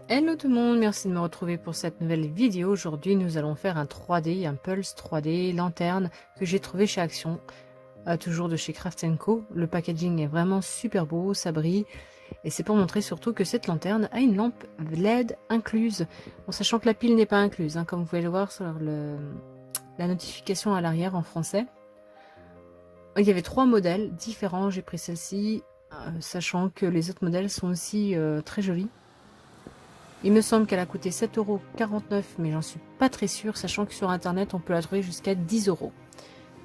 Hello tout le monde, merci de me retrouver pour cette nouvelle vidéo. Aujourd'hui, nous allons faire un 3D, un Pulse 3D lanterne que j'ai trouvé chez Action, toujours de chez Craft Co. Le packaging est vraiment super beau, ça brille. Et c'est pour montrer surtout que cette lanterne a une lampe LED incluse. En sachant que la pile n'est pas incluse, hein, comme vous pouvez le voir sur la notification à l'arrière en français. Il y avait 3 modèles différents, j'ai pris celle-ci, sachant que les autres modèles sont aussi très jolis. Il me semble qu'elle a coûté 7,49 €, mais j'en suis pas très sûre, sachant que sur internet on peut la trouver jusqu'à 10 €.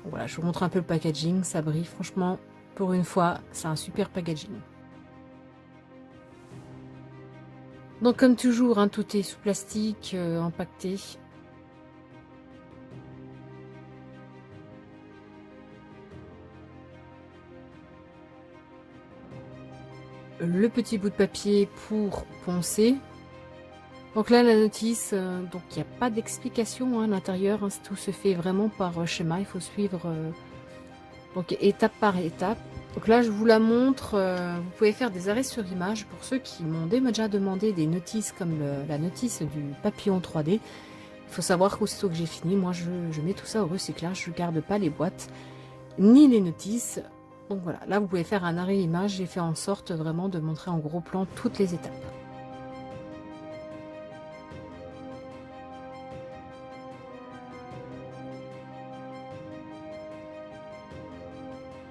Voilà, je vous montre un peu le packaging, ça brille, franchement, pour une fois, c'est un super packaging. Donc comme toujours, hein, tout est sous plastique, empaqueté. Le petit bout de papier pour poncer. Donc là, la notice, donc il n'y a pas d'explication à l'intérieur, hein, tout se fait vraiment par schéma, il faut suivre donc étape par étape. Donc là, je vous la montre, vous pouvez faire des arrêts sur image pour ceux qui m'ont déjà demandé des notices comme la notice du papillon 3D. Il faut savoir qu'aussitôt que j'ai fini, moi je mets tout ça au recyclage, je ne garde pas les boîtes ni les notices. Donc voilà, là vous pouvez faire un arrêt image, j'ai fait en sorte vraiment de montrer en gros plan toutes les étapes.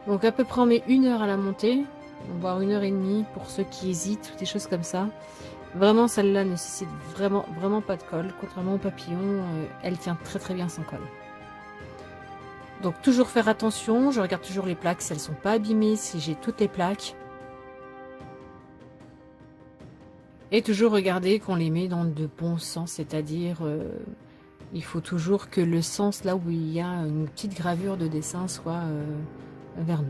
Donc à peu près on met 1 heure à la montée, voire 1 h 30 pour ceux qui hésitent, des choses comme ça. Vraiment celle-là nécessite vraiment pas de colle, contrairement au papillon, elle tient très bien sans colle. Donc toujours faire attention, je regarde toujours les plaques si elles sont pas abîmées, si j'ai toutes les plaques. Et toujours regarder qu'on les met dans de bons sens, c'est-à-dire il faut toujours que le sens là où il y a une petite gravure de dessin soit vers nous.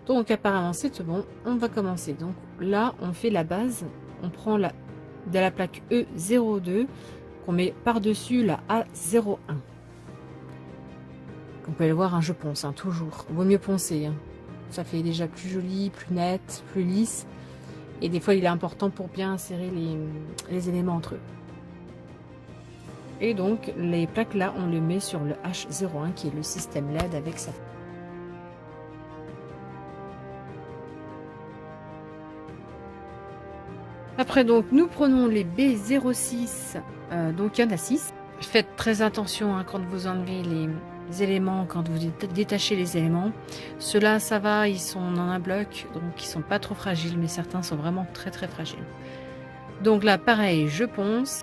Donc apparemment c'est tout bon, on va commencer. Donc là on fait la base, on prend de la plaque E02 qu'on met par-dessus la A01. Vous pouvez le voir, hein, je ponce, hein, toujours. Vaut mieux poncer. Hein. Ça fait déjà plus joli, plus net, plus lisse. Et des fois il est important pour bien insérer les éléments entre eux. Et donc les plaques là on les met sur le H01 qui est le système LED avec ça. Après donc nous prenons les B06, donc il y en a 6. Faites très attention hein, quand vous enlevez les éléments, quand vous détachez les éléments. Ceux-là ça va, ils sont en un bloc, donc ils sont pas trop fragiles, mais certains sont vraiment très fragiles. Donc là pareil, je ponce.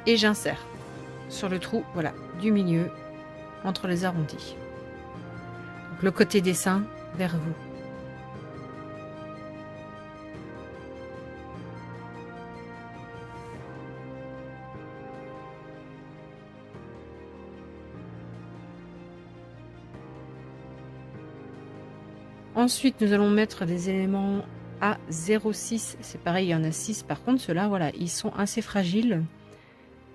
Et j'insère sur le trou, voilà, du milieu, entre les arrondis. Donc le côté dessin vers vous. Ensuite, nous allons mettre des éléments A06. C'est pareil, il y en a 6. Par contre, ceux-là, voilà, ils sont assez fragiles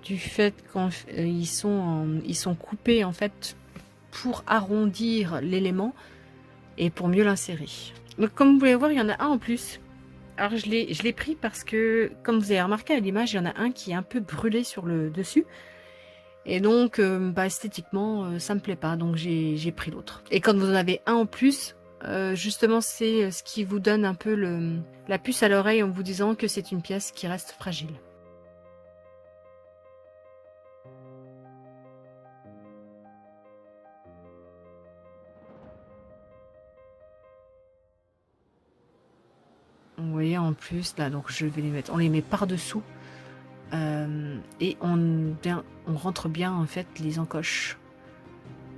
du fait qu'ils sont coupés en fait pour arrondir l'élément et pour mieux l'insérer. Donc, comme vous pouvez voir, il y en a un en plus. Alors, je l'ai pris parce que, comme vous avez remarqué à l'image, il y en a un qui est un peu brûlé sur le dessus. Et donc, esthétiquement, ça me plaît pas. Donc, j'ai pris l'autre. Et quand vous en avez un en plus, justement, c'est ce qui vous donne un peu la puce à l'oreille en vous disant que c'est une pièce qui reste fragile. Vous voyez, en plus, là, donc je vais les mettre. On les met par-dessous. Et on rentre bien, en fait, les encoches.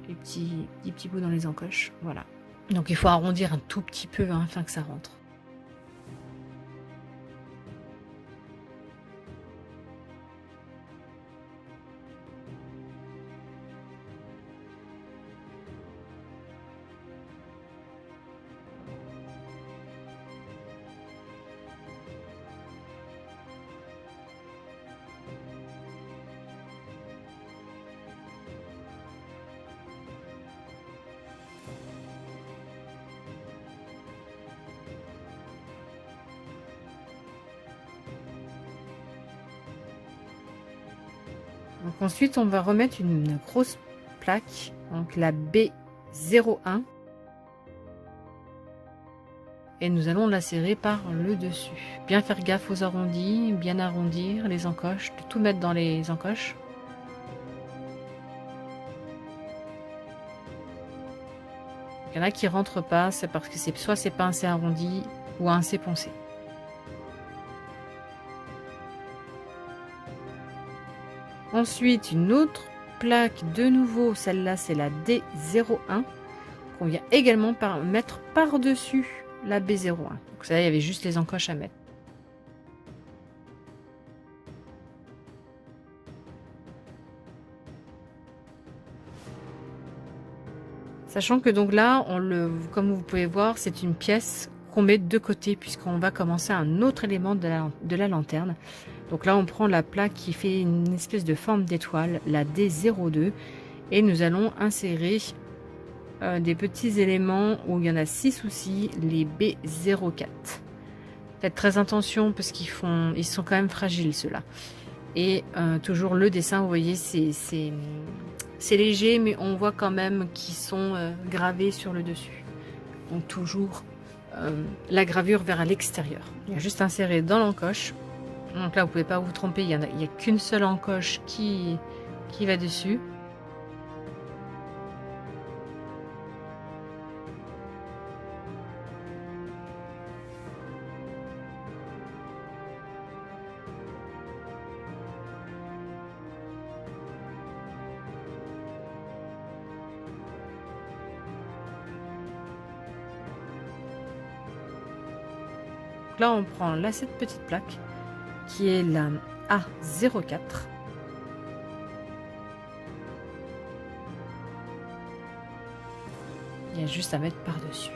Les petits bouts dans les encoches. Voilà. Donc, il faut arrondir un tout petit peu hein, afin que ça rentre. Donc ensuite, on va remettre une grosse plaque, donc la B01. Et nous allons la serrer par le dessus. Bien faire gaffe aux arrondis, bien arrondir les encoches, de tout mettre dans les encoches. Il y en a qui rentrent pas, c'est parce que soit c'est pas assez arrondi ou assez poncé. Ensuite, une autre plaque, de nouveau, celle-là c'est la D01, qu'on vient également mettre par-dessus la B01. Donc ça, il y avait juste les encoches à mettre. Sachant que donc là, comme vous pouvez voir, c'est une pièce qu'on met de côté puisqu'on va commencer un autre élément de la lanterne. Donc là, on prend la plaque qui fait une espèce de forme d'étoile, la D02, et nous allons insérer des petits éléments où il y en a 6 ou 6, les B04. Faites très attention parce ils sont quand même fragiles ceux-là. Et toujours le dessin, vous voyez, c'est léger, mais on voit quand même qu'ils sont gravés sur le dessus. Donc toujours la gravure vers l'extérieur. Il y a juste inséré dans l'encoche. Donc là, vous pouvez pas vous tromper, il y a qu'une seule encoche qui va dessus. Là, on prend cette petite plaque qui est la A04. Il y a juste à mettre par-dessus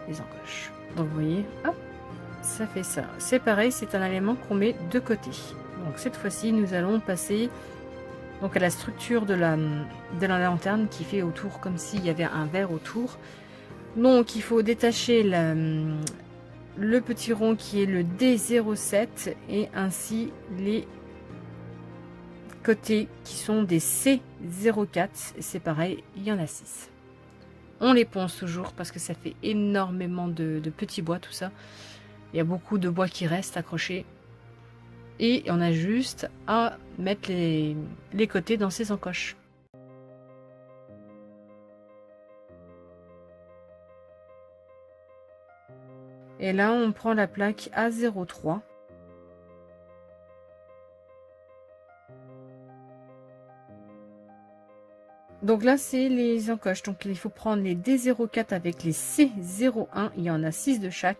les encoches. Donc vous voyez, hop, ça fait ça. C'est pareil, c'est un élément qu'on met de côté. Donc cette fois-ci, nous allons passer donc à la structure de la lanterne qui fait autour comme s'il y avait un verre autour. Donc il faut détacher le petit rond qui est le D07 et ainsi les côtés qui sont des C04. Et c'est pareil, il y en a 6. On les ponce toujours parce que ça fait énormément de petits bois tout ça. Il y a beaucoup de bois qui restent accrochés. Et on a juste à mettre les côtés dans ces encoches. Et là, on prend la plaque A03. Donc là, c'est les encoches. Donc il faut prendre les D04 avec les C01. Il y en a 6 de chaque.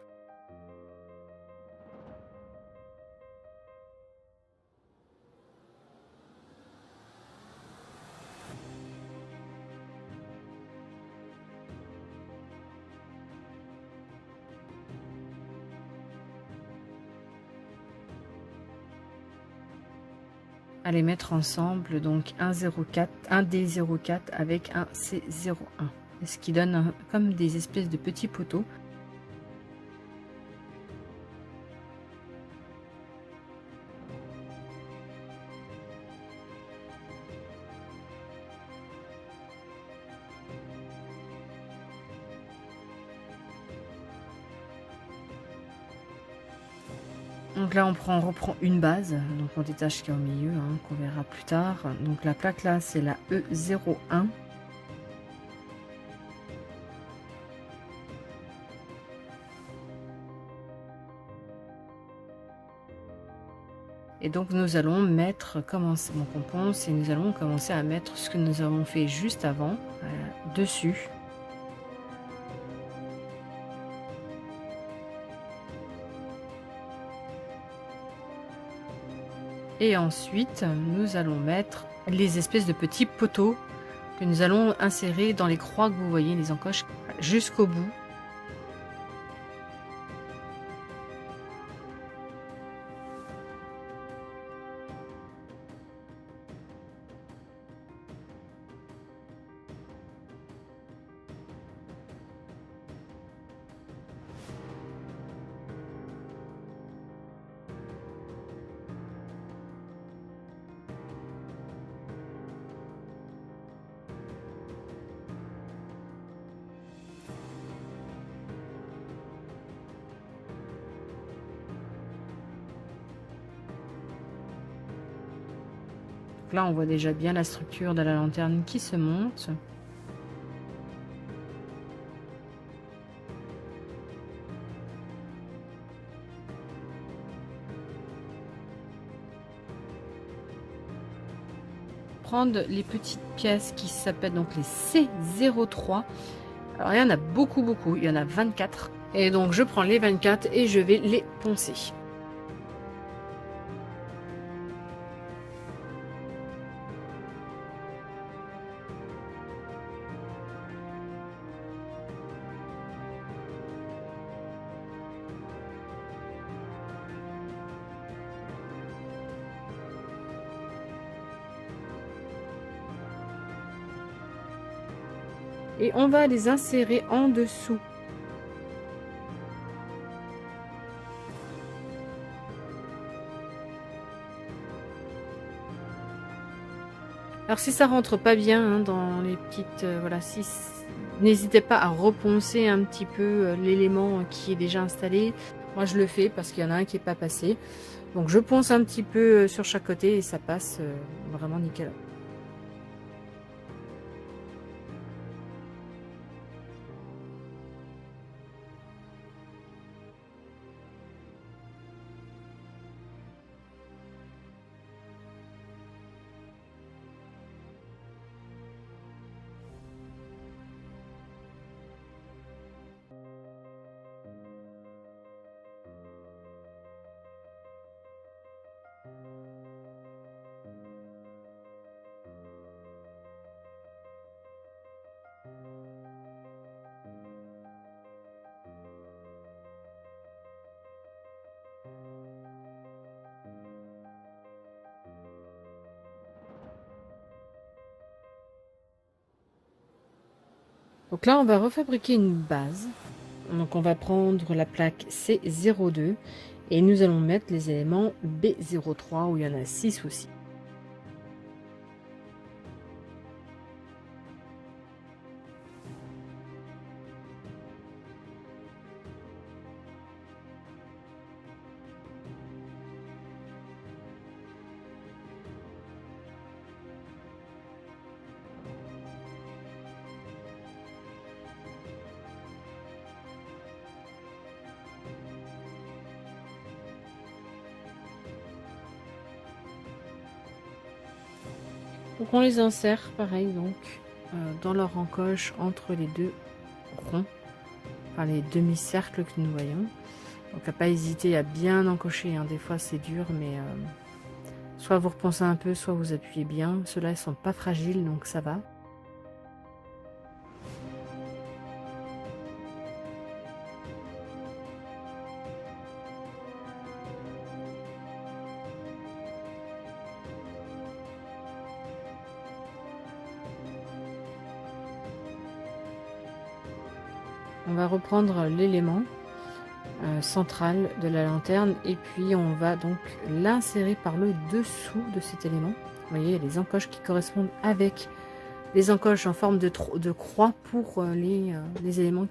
À les mettre ensemble, donc un D04 avec un C01, ce qui donne comme des espèces de petits poteaux. Donc là, on reprend une base, donc on détache ce qu'il y a au milieu, qu'on verra plus tard. Donc la plaque là, c'est la E01. Et donc nous allons commencer, donc on ponce et nous allons commencer à mettre ce que nous avons fait juste avant, dessus. Et ensuite, nous allons mettre les espèces de petits poteaux que nous allons insérer dans les croix que vous voyez, les encoches, jusqu'au bout. Donc là, on voit déjà bien la structure de la lanterne qui se monte. Prendre les petites pièces qui s'appellent donc les C03. Alors il y en a beaucoup, il y en a 24. Et donc je prends les 24 et je vais les poncer. Et on va les insérer en dessous. Alors si ça rentre pas bien hein, dans les petites... voilà, si n'hésitez pas à reponcer un petit peu l'élément qui est déjà installé. Moi je le fais parce qu'il y en a un qui n'est pas passé. Donc je ponce un petit peu sur chaque côté et ça passe vraiment nickel. Donc là, on va refabriquer une base. Donc on va prendre la plaque C02 et nous allons mettre les éléments B03 où il y en a 6 aussi. Donc on les insère pareil donc dans leur encoche entre les deux ronds, enfin les demi-cercles que nous voyons. Donc à pas hésiter à bien encocher, hein. Des fois c'est dur mais soit vous repensez un peu, soit vous appuyez bien. Ceux-là ils sont pas fragiles donc ça va. On va reprendre l'élément central de la lanterne et puis on va donc l'insérer par le dessous de cet élément. Vous voyez, il y a les encoches qui correspondent avec les encoches en forme de croix pour les éléments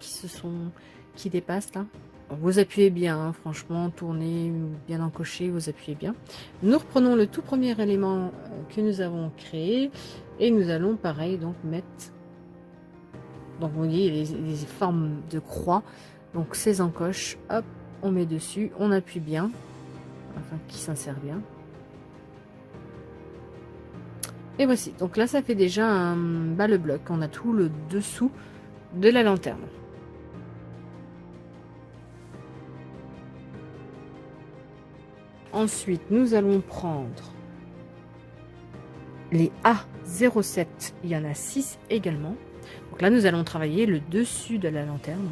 qui dépassent là. Vous appuyez bien, hein, franchement, tournez, bien encoché, vous appuyez bien. Nous reprenons le tout premier élément que nous avons créé et nous allons pareil donc mettre. Donc vous voyez les formes de croix, donc ces encoches, hop, on met dessus, on appuie bien, afin qu'il s'insère bien. Et voici, donc là ça fait déjà le bloc, on a tout le dessous de la lanterne. Ensuite, nous allons prendre les A07, il y en a 6 également. Donc là, nous allons travailler le dessus de la lanterne.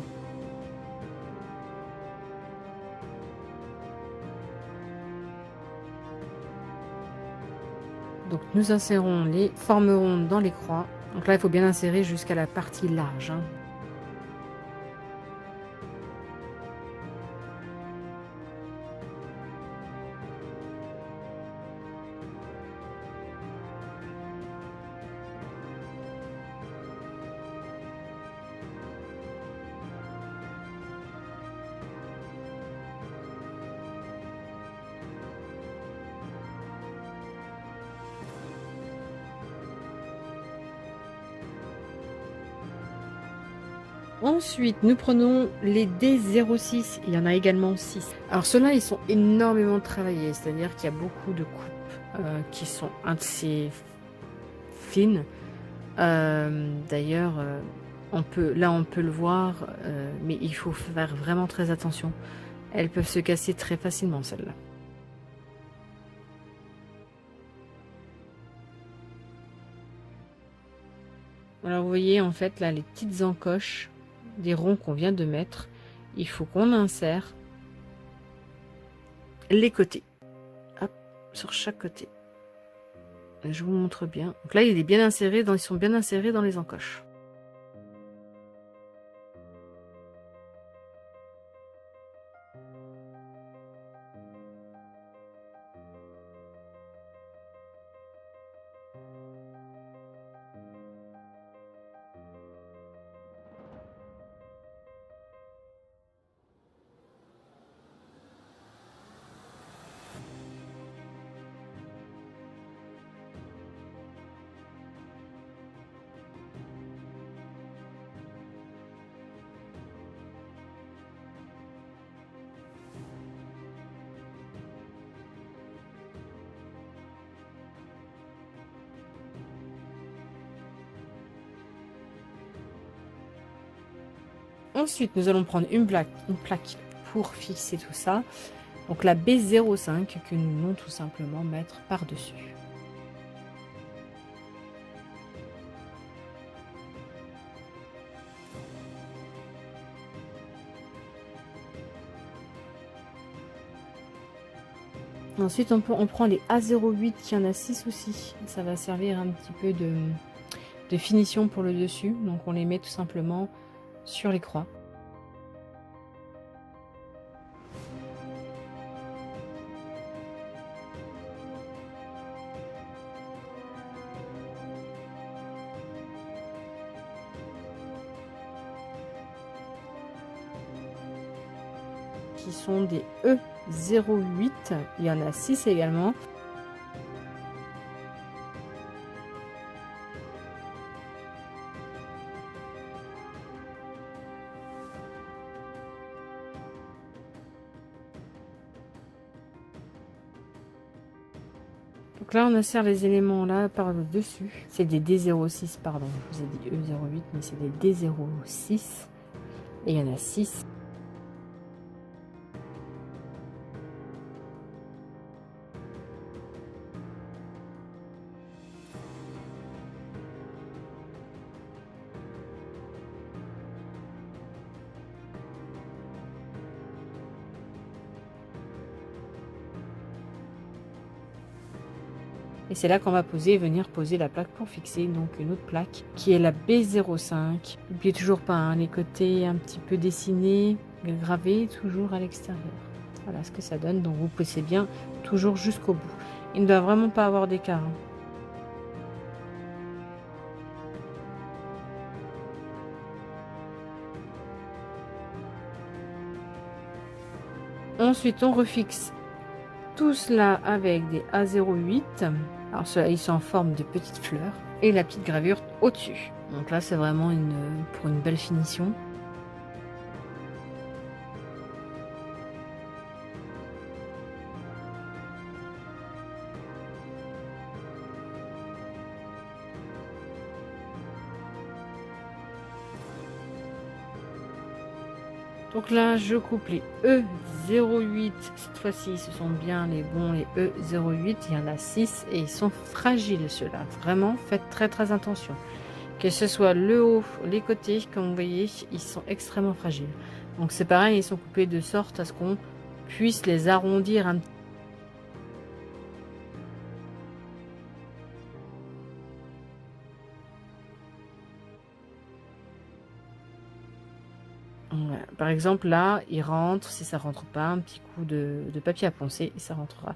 Donc nous insérons les formerons dans les croix. Donc là, il faut bien insérer jusqu'à la partie large, hein. Ensuite, nous prenons les D06. Il y en a également 6. Alors ceux-là, ils sont énormément travaillés, c'est-à-dire qu'il y a beaucoup de coupes qui sont assez fines. D'ailleurs, on peut le voir, mais il faut faire vraiment très attention. Elles peuvent se casser très facilement, celles-là. Alors vous voyez en fait là les petites encoches des ronds qu'on vient de mettre. Il faut qu'on insère les côtés. Hop, sur chaque côté. Je vous montre bien. Donc là, il est bien inséré ils sont bien insérés dans les encoches. Ensuite, nous allons prendre une plaque pour fixer tout ça. Donc la B05 que nous allons tout simplement mettre par-dessus. Ensuite, on prend les A08, il y en a 6 aussi. Ça va servir un petit peu de finition pour le dessus. Donc on les met tout simplement sur les croix. Qui sont des E08, il y en a 6 également. Donc là, on insère les éléments là par le dessus. C'est des D06, pardon. Je vous ai dit E08, mais c'est des D06. Et il y en a 6. Et c'est là qu'on va venir poser la plaque pour fixer donc une autre plaque qui est la B05. N'oubliez toujours pas hein, les côtés un petit peu dessinés, gravés toujours à l'extérieur. Voilà ce que ça donne. Donc vous poussez bien toujours jusqu'au bout. Il ne doit vraiment pas avoir d'écart. Hein. Ensuite, on refixe tout cela avec des A08. Alors ceux-là, ils sont en forme de petites fleurs. Et la petite gravure au-dessus. Donc là, c'est vraiment pour une belle finition. Donc là, je coupe les E08. Cette fois-ci, ce sont bien les bons, les E08. Il y en a 6 et ils sont fragiles ceux-là. Vraiment, faites très très attention. Que ce soit le haut, les côtés, comme vous voyez, ils sont extrêmement fragiles. Donc c'est pareil, ils sont coupés de sorte à ce qu'on puisse les arrondir un petit peu. Voilà. Par exemple, là, il rentre. Si ça rentre pas, un petit coup de papier à poncer et ça rentrera.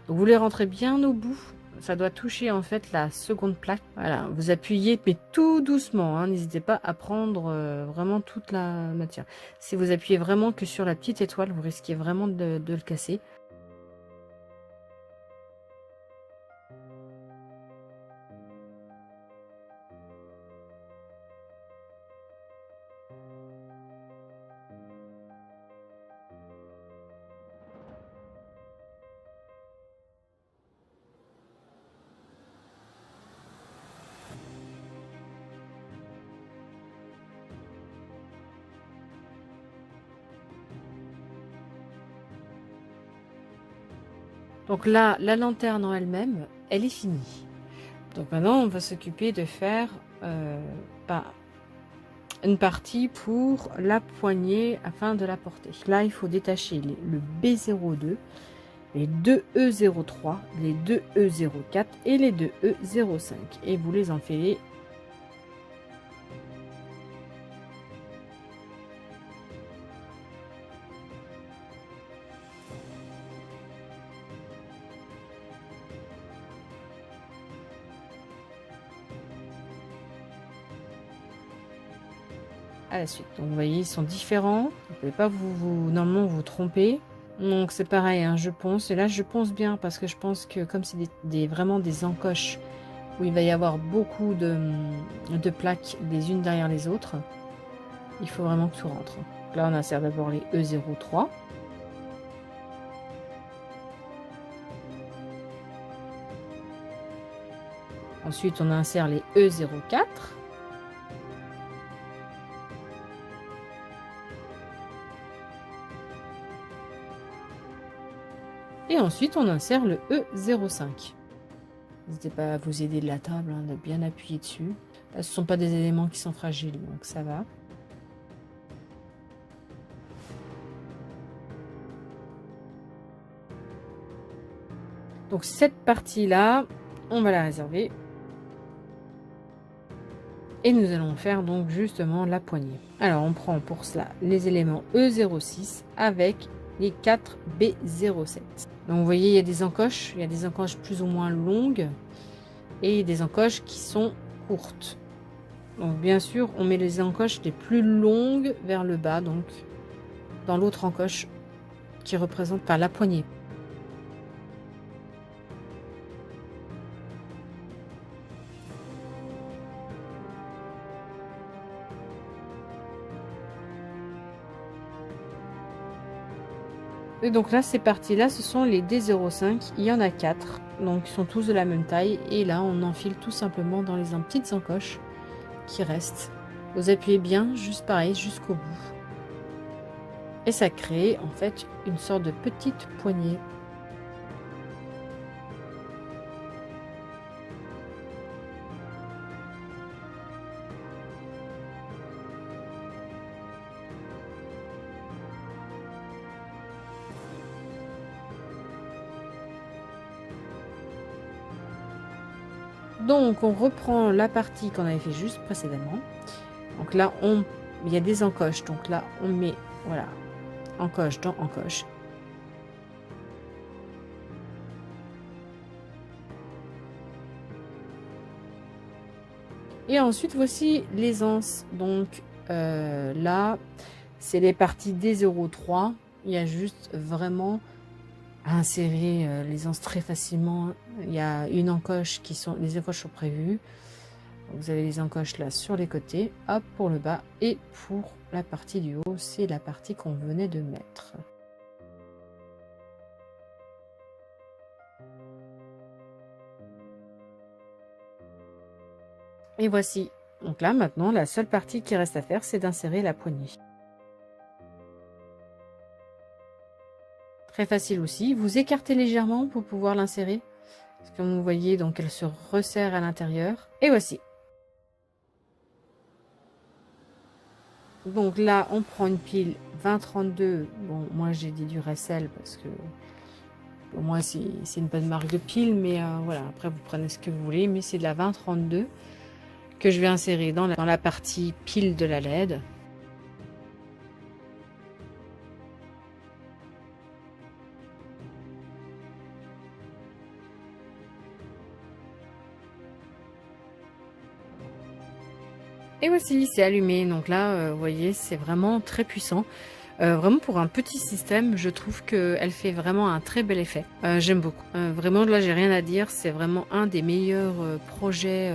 Donc, vous les rentrez bien au bout. Ça doit toucher en fait la seconde plaque. Voilà, vous appuyez, mais tout doucement. Hein. N'hésitez pas à prendre vraiment toute la matière. Si vous appuyez vraiment que sur la petite étoile, vous risquez vraiment de le casser. Donc là, la lanterne en elle-même, elle est finie. Donc maintenant, on va s'occuper de faire une partie pour la poignée afin de la porter. Là, il faut détacher le B02, les deux E03, les deux E04 et les deux E05. Et vous les enfilez. À la suite. Donc vous voyez, ils sont différents. Vous ne pouvez pas normalement vous tromper. Donc c'est pareil, hein, je ponce. Et là, je ponce bien parce que je pense que comme c'est vraiment des encoches où il va y avoir beaucoup de plaques les unes derrière les autres, il faut vraiment que tout rentre. Donc là, on insère d'abord les E03. Ensuite, on insère les E04. Et ensuite, on insère le E05. N'hésitez pas à vous aider de la table, hein, de bien appuyer dessus. Là, ce ne sont pas des éléments qui sont fragiles, donc ça va. Donc cette partie-là, on va la réserver. Et nous allons faire donc justement la poignée. Alors, on prend pour cela les éléments E06 avec les 4 B07. Donc vous voyez, il y a des encoches plus ou moins longues et des encoches qui sont courtes. Donc bien sûr, on met les encoches les plus longues vers le bas, donc dans l'autre encoche qui représente la poignée. Et donc là, ces parties-là, ce sont les D05. Il y en a 4. Donc, ils sont tous de la même taille. Et là, on enfile tout simplement dans les petites encoches qui restent. Vous appuyez bien, juste pareil, jusqu'au bout. Et ça crée, en fait, une sorte de petite poignée. Donc, on reprend la partie qu'on avait fait juste précédemment. Donc là, il y a des encoches. Donc là, on met, voilà, encoche dans encoche. Et ensuite, voici les anses. Donc là, c'est les parties D03. Il y a juste vraiment à insérer les anses très facilement. Il y a une encoche les encoches sont prévues. Vous avez les encoches là sur les côtés, hop pour le bas, et pour la partie du haut, c'est la partie qu'on venait de mettre. Et voici. Donc là maintenant, la seule partie qui reste à faire, c'est d'insérer la poignée. Très facile aussi. Vous écartez légèrement pour pouvoir l'insérer. Comme vous voyez, donc elle se resserre à l'intérieur. Et voici. Donc là, on prend une pile 20-32. Bon, moi j'ai dit du Ressel parce que pour moi c'est une bonne marque de pile. Mais voilà, après vous prenez ce que vous voulez. Mais c'est de la 20-32 que je vais insérer dans la partie pile de la LED. Et voici, c'est allumé. Donc là, vous voyez, c'est vraiment très puissant. Vraiment pour un petit système, je trouve qu'elle fait vraiment un très bel effet. J'aime beaucoup. Vraiment, là, j'ai rien à dire. C'est vraiment un des meilleurs projets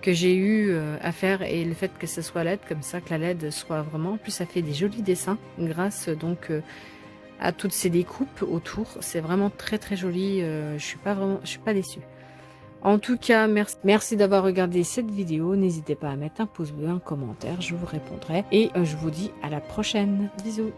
que j'ai eu à faire. Et le fait que ce soit LED, comme ça, que la LED soit vraiment... En plus, ça fait des jolis dessins grâce donc à toutes ces découpes autour. C'est vraiment très très joli. Je suis pas déçue. En tout cas, merci d'avoir regardé cette vidéo. N'hésitez pas à mettre un pouce bleu, un commentaire, je vous répondrai. Et je vous dis à la prochaine. Bisous.